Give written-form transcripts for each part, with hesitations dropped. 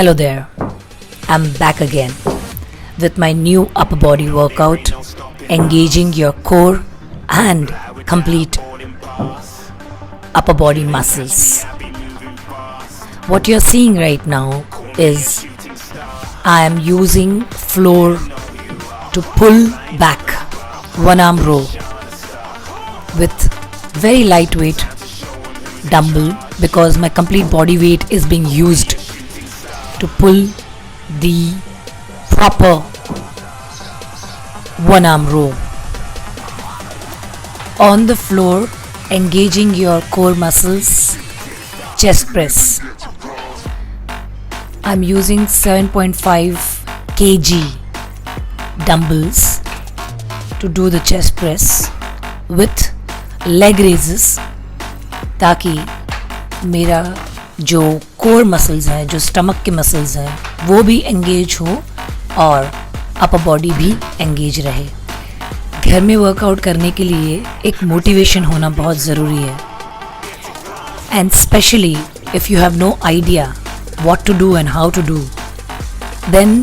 Hello there, I'm back again with my new upper body workout, engaging your core and complete upper body muscles. What you're seeing right now is I am using floor to pull back one arm row with very lightweight dumbbell because my complete body weight is being used to pull the proper one arm row on the floor, engaging your core muscles. Chest press. I'm using 7.5 kg dumbbells to do the chest press with leg raises ताकि मेरा जो core muscles हैं, जो stomach के muscles हैं, वो भी engage हो और अपर बॉडी भी एंगेज रहे. घर में वर्कआउट करने के लिए एक मोटिवेशन होना बहुत ज़रूरी है. And specially if you have no idea what to do and how to do, then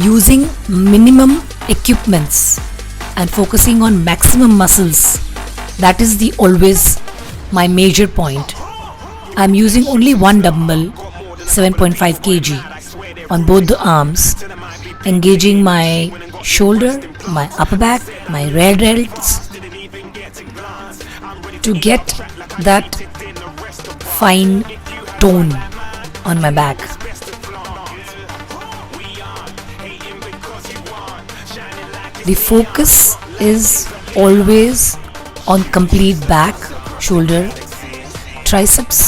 using minimum equipments and focusing on maximum muscles, that is the always my major point. I'm using only one dumbbell, 7.5 kg on both the arms, engaging my shoulder, my upper back, my rear delts to get that fine tone on my back. The focus is always on complete back, shoulder, triceps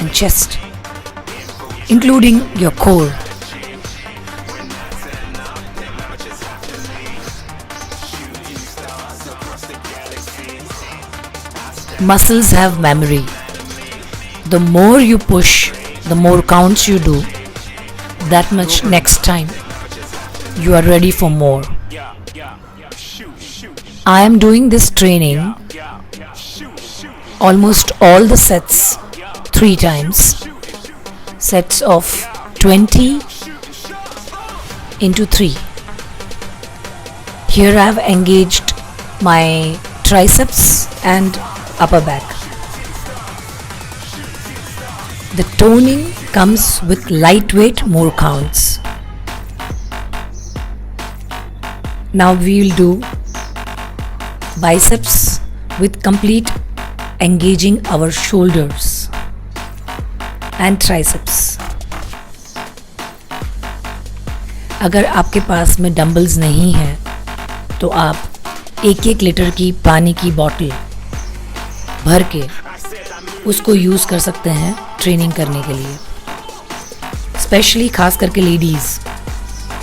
and chest, including your core. Muscles have memory. The more you push, the more counts you do, that much next time you are ready for more. I am doing this training almost all the sets 3 times, sets of 20 into 3. Here I have engaged my triceps and upper back. The toning comes with lightweight more counts. Now we will do biceps with complete engaging our shoulders and triceps. अगर आपके पास में dumbbells नहीं है तो आप 1-1 litre की पानी की बॉटल भर के उसको यूज़ कर सकते हैं ट्रेनिंग करने के लिए. स्पेशली खास करके ladies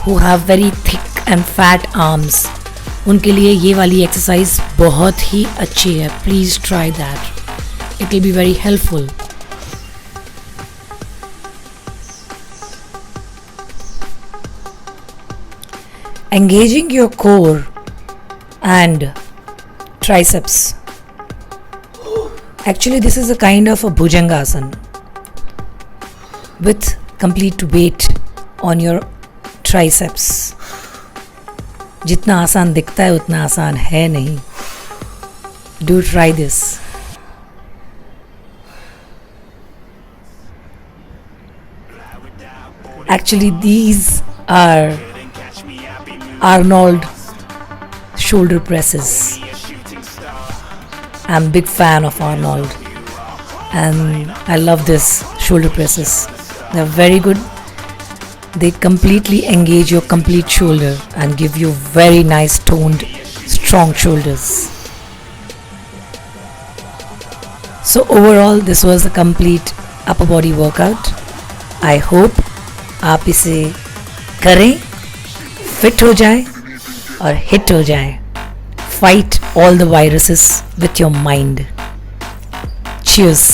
who have very thick and fat arms, उनके लिए ये वाली एक्सरसाइज बहुत ही अच्छी है. Please try that, it will be very helpful. Engaging your core and triceps. Actually, this is a kind of a Bhujangasana with complete weight on your triceps. जितना आसान दिखता है उतना आसान है नहीं. Do try this. Actually, these are Arnold shoulder presses. I'm a big fan of Arnold and I love this shoulder presses. They're very good. They completely engage your complete shoulder and give you very nice toned strong shoulders. So overall this was a complete upper body workout. I hope आप इसे करें, fit हो जाए और hit हो जाए. Fight all the viruses with your mind. Cheers.